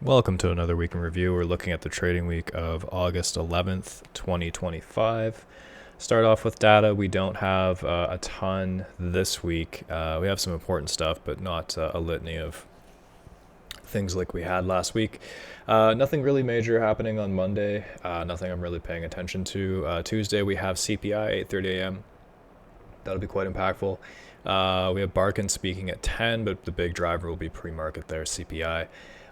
Welcome to another week in review. We're looking at the trading week of August 11th, 2025. Start off with data. We don't have a ton this week. We have some important stuff, but not a litany of things like we had last week. Nothing really major happening on Monday. Nothing I'm really paying attention to. Tuesday, we have CPI, 8:30 a.m. That'll be quite impactful. We have Barkin speaking at 10, but the big driver will be pre-market there, CPI.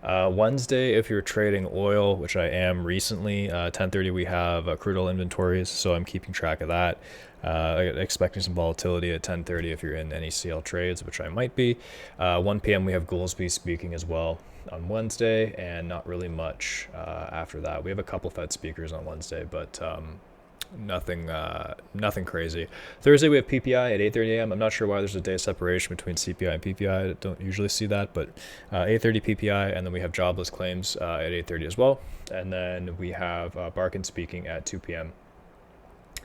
Wednesday, if you're trading oil, which I am recently, 10:30 we have crude oil inventories, so I'm keeping track of that. Expecting some volatility at 10:30 if you're in any CL trades, which I might be. 1 p.m. we have Goolsby speaking as well on Wednesday, and not really much after that. We have a couple Fed speakers on Wednesday, but nothing crazy. Thursday we have PPI at 8:30 a.m. I'm not sure why there's a day separation between CPI and PPI. I don't usually see that, but 8:30 PPI, and then we have jobless claims at 8:30 as well. And then we have Barkin speaking at 2 p.m.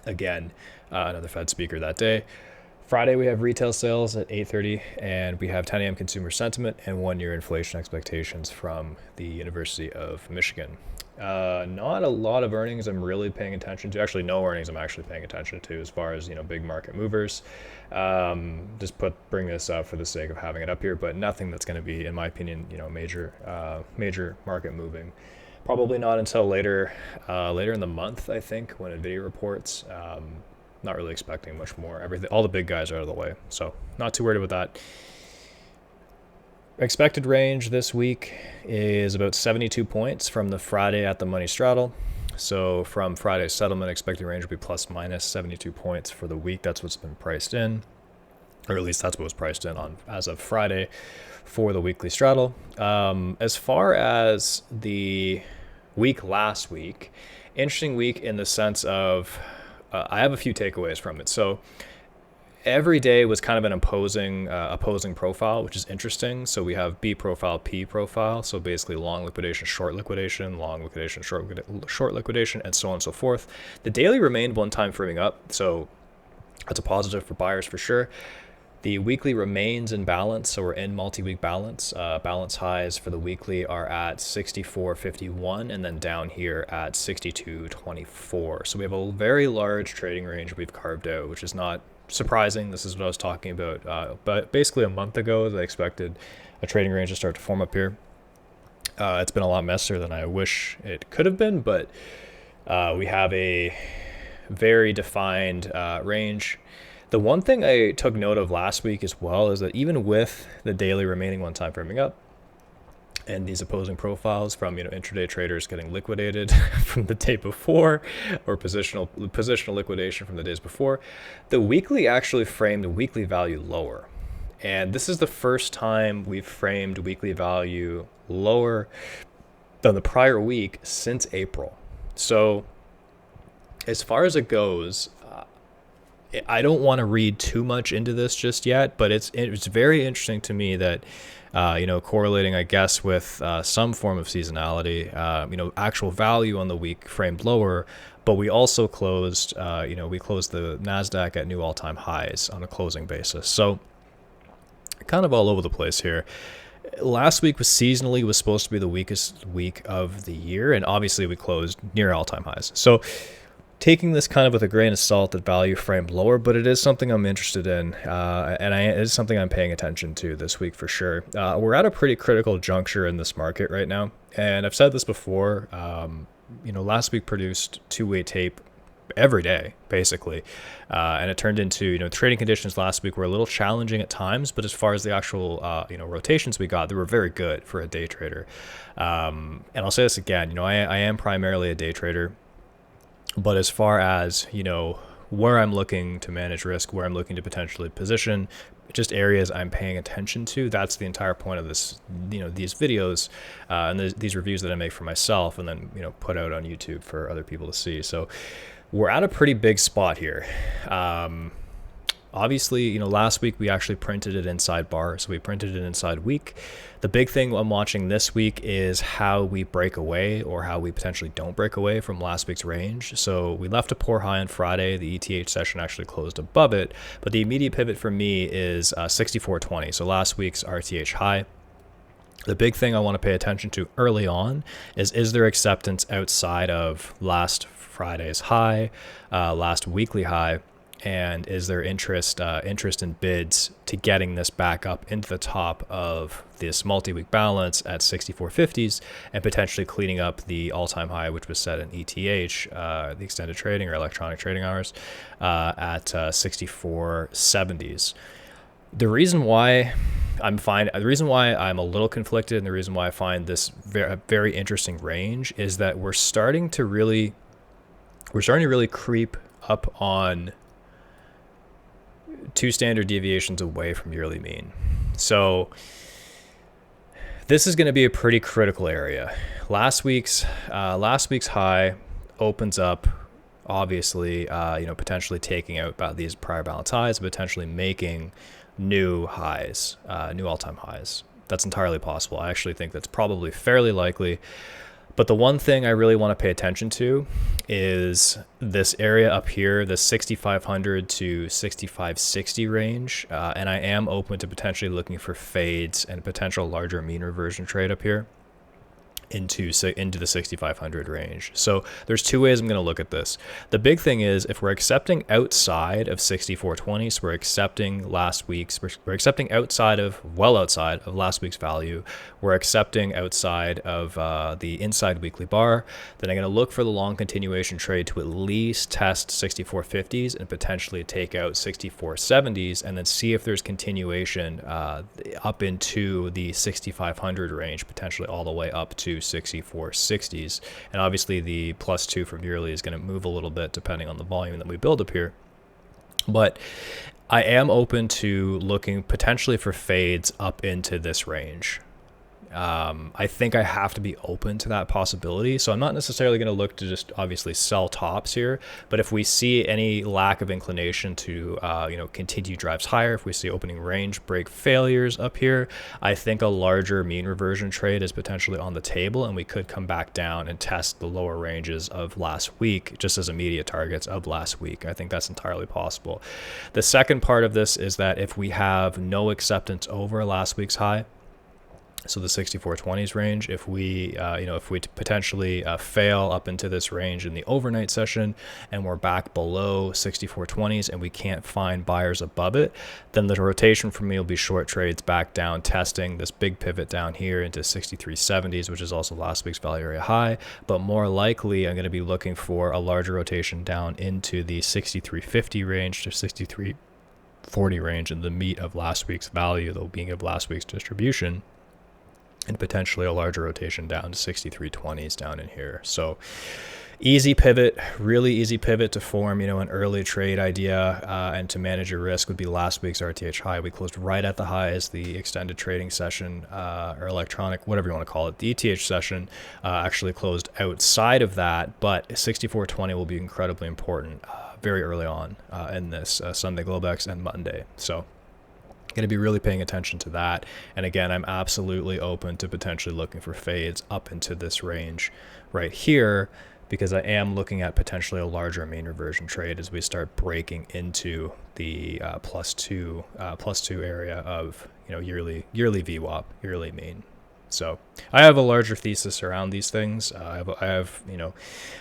Again, another Fed speaker that day. Friday we have retail sales at 8:30, and we have 10 a.m. consumer sentiment and 1-year inflation expectations from the University of Michigan. Not a lot of earnings I'm really paying attention to. Actually, no earnings I'm actually paying attention to as far as big market movers. Just bring this up for the sake of having it up here, but nothing that's going to be, in my opinion, major market moving. Probably not until later in the month, I think, when Nvidia reports. Not really expecting much more. All the big guys are out of the way, so not too worried about that. Expected range this week is about 72 points from the Friday at the money straddle. So from Friday's settlement, expected range will be plus minus 72 points for the week. That's what's been priced in, or at least that's what was priced in on as of Friday for the weekly straddle. As far as the week last week, interesting week in the sense of I have a few takeaways from it. So every day was kind of an opposing profile, which is interesting. So we have B profile, P profile. So basically long liquidation, short liquidation, long liquidation, short liquidation, and so on and so forth. The daily remained one time framing up. So that's a positive for buyers for sure. The weekly remains in balance, so we're in multi-week balance. Balance highs for the weekly are at 64.51 and then down here at 62.24. So we have a very large trading range we've carved out, which is not surprising. This is what I was talking about. But basically a month ago, I expected a trading range to start to form up here. It's been a lot messier than I wish it could have been, but we have a very defined range. The one thing I took note of last week as well is that even with the daily remaining one time framing up and these opposing profiles from intraday traders getting liquidated from the day before, or positional liquidation from the days before, the weekly actually framed the weekly value lower. And this is the first time we've framed weekly value lower than the prior week since April. So as far as it goes, I don't want to read too much into this just yet, but it's very interesting to me that, correlating, I guess, with some form of seasonality, actual value on the week framed lower, but we also closed, we closed the NASDAQ at new all-time highs on a closing basis. So kind of all over the place here. Last week was supposed to be the weakest week of the year, and obviously we closed near all-time highs. So taking this kind of with a grain of salt that value framed lower, but it is something I'm interested in, and it is something I'm paying attention to this week for sure. We're at a pretty critical juncture in this market right now, and I've said this before. Last week produced two-way tape every day, basically, and it turned into trading conditions last week were a little challenging at times, but as far as the actual rotations we got, they were very good for a day trader. And I'll say this again, I am primarily a day trader. But as far as, where I'm looking to manage risk, where I'm looking to potentially position, just areas I'm paying attention to, that's the entire point of this, these videos and these reviews that I make for myself and then, put out on YouTube for other people to see. So we're at a pretty big spot here. Obviously, last week we actually printed it inside bar, so we printed it inside week. The big thing I'm watching this week is how we break away or how we potentially don't break away from last week's range. So we left a poor high on Friday. The ETH session actually closed above it, but the immediate pivot for me is 64.20. So last week's RTH high. The big thing I want to pay attention to early on is there acceptance outside of last Friday's high, last weekly high, and is there interest in bids to getting this back up into the top of this multi-week balance at 64.50s and potentially cleaning up the all-time high, which was set in ETH, the extended trading or electronic trading hours, at 64.70s. The reason why I'm a little conflicted, and the reason why I find this very interesting range is that we're starting to really creep up on 2 standard deviations away from yearly mean. So this is going to be a pretty critical area. Last week's high opens up, obviously, potentially taking out about these prior balance highs, potentially making new highs, new all-time highs. That's entirely possible. I actually think that's probably fairly likely. But the one thing I really want to pay attention to is this area up here, the 6,500 to 6,560 range. And I am open to potentially looking for fades and potential larger mean reversion trade up here into the 6,500 range. So there's 2 ways I'm going to look at this. The big thing is if we're accepting outside of 64.20, so we're accepting outside of last week's value, we're accepting outside of the inside weekly bar, then I'm going to look for the long continuation trade to at least test 64.50s and potentially take out 64.70s, and then see if there's continuation up into the 6,500 range, potentially all the way up to 64.60s. And obviously the +2 from yearly is going to move a little bit depending on the volume that we build up here. But I am open to looking potentially for fades up into this range. I think I have to be open to that possibility. So I'm not necessarily going to look to just obviously sell tops here, but if we see any lack of inclination to, continue drives higher, if we see opening range break failures up here, I think a larger mean reversion trade is potentially on the table, and we could come back down and test the lower ranges of last week just as immediate targets of last week. I think that's entirely possible. The second part of this is that if we have no acceptance over last week's high, so the 64.20s range, if we potentially fail up into this range in the overnight session and we're back below 64.20s and we can't find buyers above it, then the rotation for me will be short trades back down, testing this big pivot down here into 63.70s, which is also last week's value area high. But more likely, I'm going to be looking for a larger rotation down into the 63.50 range to 63.40 range in the meat of last week's value, though being of last week's distribution, and potentially a larger rotation down to 63.20s down in here. So easy pivot, really easy pivot to form, an early trade idea and to manage your risk would be last week's RTH high. We closed right at the highs. The extended trading session or electronic, whatever you want to call it, the ETH session actually closed outside of that, but 64.20 will be incredibly important very early on in this Sunday Globex and Monday. So going to be really paying attention to that. And again, I'm absolutely open to potentially looking for fades up into this range right here, because I am looking at potentially a larger mean reversion trade as we start breaking into the +2 area of yearly VWAP, yearly mean. So I have a larger thesis around these things. I have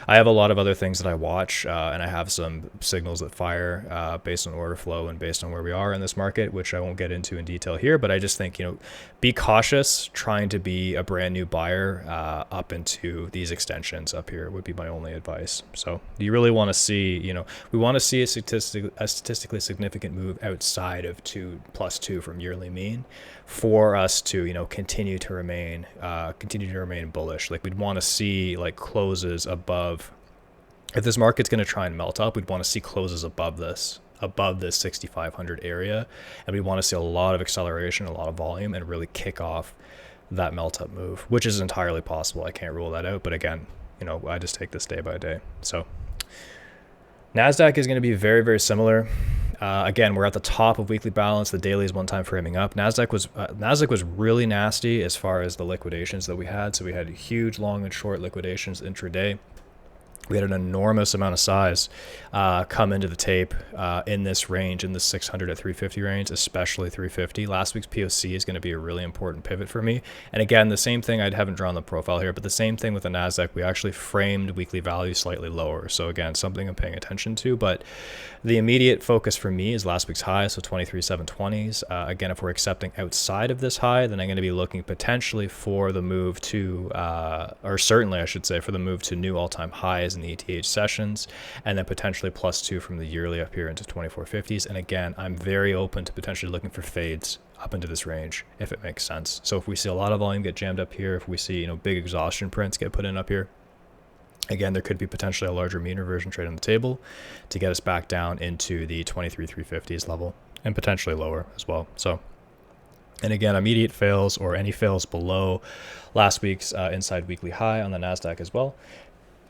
a lot of other things that I watch, and I have some signals that fire based on order flow and based on where we are in this market, which I won't get into in detail here. But I just think, be cautious trying to be a brand new buyer up into these extensions up here would be my only advice. So you really want to see, we want to see a statistically significant move outside of +2 from yearly mean for us to, continue to remain bullish. Like, we'd want to see closes above. If this market's going to try and melt up, we'd want to see closes above this 6,500 area, and we want to see a lot of acceleration, a lot of volume, and really kick off that melt up move, which is entirely possible. I can't rule that out, but again, I just take this day by day. So NASDAQ is going to be very, very similar. Again, we're at the top of weekly balance. The daily is one-time framing up. NASDAQ was really nasty as far as the liquidations that we had. So we had huge long and short liquidations intraday. We had an enormous amount of size come into the tape in this range, in the 600 to 350 range, especially 350. Last week's POC is going to be a really important pivot for me. And again, the same thing, I haven't drawn the profile here, but the same thing with the NASDAQ, we actually framed weekly value slightly lower. So again, something I'm paying attention to, but the immediate focus for me is last week's high, so 23,720s. Again, if we're accepting outside of this high, then I'm going to be looking potentially for the move to, or certainly I should say, for the move to new all-time highs in the ETH sessions, and then potentially +2 from the yearly up here into 2450s. And again, I'm very open to potentially looking for fades up into this range if it makes sense. So if we see a lot of volume get jammed up here, if we see, big exhaustion prints get put in up here, again, there could be potentially a larger mean reversion trade on the table to get us back down into the 23,350s level and potentially lower as well. So, and again, immediate fails or any fails below last week's inside weekly high on the NASDAQ as well.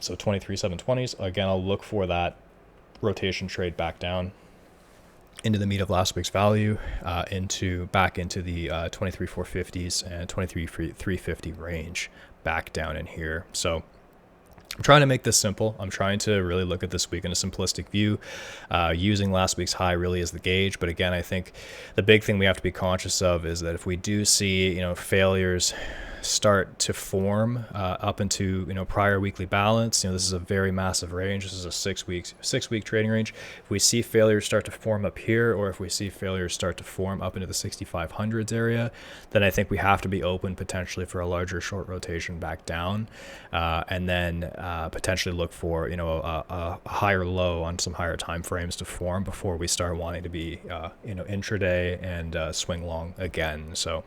So 23,720s, again, I'll look for that rotation trade back down into the meat of last week's value, back into the 23,450s and 23,350 range back down in here. So I'm trying to make this simple. I'm trying to really look at this week in a simplistic view, using last week's high really as the gauge. But again, I think the big thing we have to be conscious of is that if we do see, failures start to form up into prior weekly balance, this is a very massive range. This is a 6 week trading range. If we see failures start to form up here, or if we see failures start to form up into the 6500s area, then I think we have to be open potentially for a larger short rotation back down, and then potentially look for a higher low on some higher time frames to form before we start wanting to be intraday and swing long again. So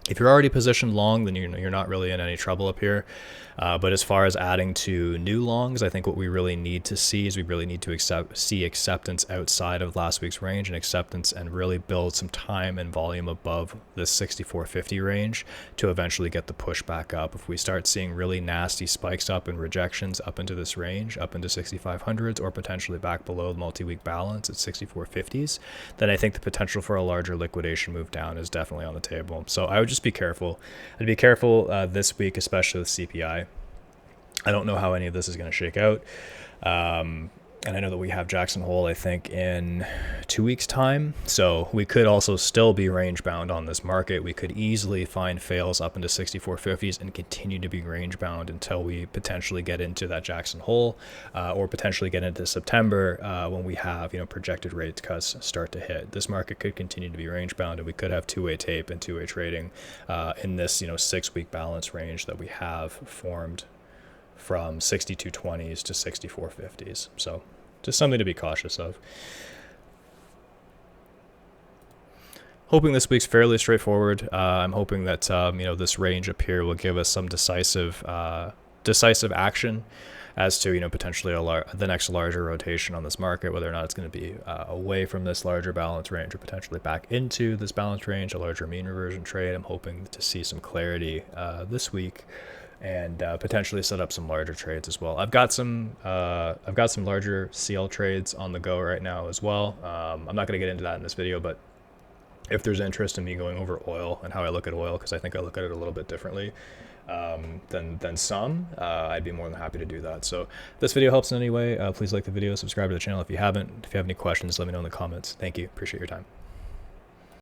if you're already positioned long, then you're not really in any trouble up here. But as far as adding to new longs, I think what we really need to see is we really need to see acceptance outside of last week's range, and acceptance and really build some time and volume above the 6450 range to eventually get the push back up. If we start seeing really nasty spikes up and rejections up into this range, up into 6500s, or potentially back below the multi-week balance at 6450s, then I think the potential for a larger liquidation move down is definitely on the table. So I would just be careful. I'd be careful this week, especially with CPI. I don't know how any of this is going to shake out. And I know that we have Jackson Hole, I think, in 2 weeks' time. So we could also still be range bound on this market. We could easily find fails up into 6450s and continue to be range bound until we potentially get into that Jackson Hole, or potentially get into September when we have projected rate cuts start to hit. This market could continue to be range bound, and we could have two-way tape and two-way trading in this 6 week balance range that we have formed from 6220s to 6450s. So just something to be cautious of. Hoping this week's fairly straightforward. I'm hoping that this range up here will give us some decisive action as to potentially the next larger rotation on this market, whether or not it's going to be away from this larger balance range or potentially back into this balance range, a larger mean reversion trade. I'm hoping to see some clarity this week, and potentially set up some larger trades as well. I've got some larger CL trades on the go right now as well. I'm not going to get into that in this video, but if there's interest in me going over oil and how I look at oil, because I think I look at it a little bit differently than some, I'd be more than happy to do that. So if this video helps in any way, please like the video, subscribe to the channel if you haven't. If you have any questions, let me know in the comments. Thank you. Appreciate your time.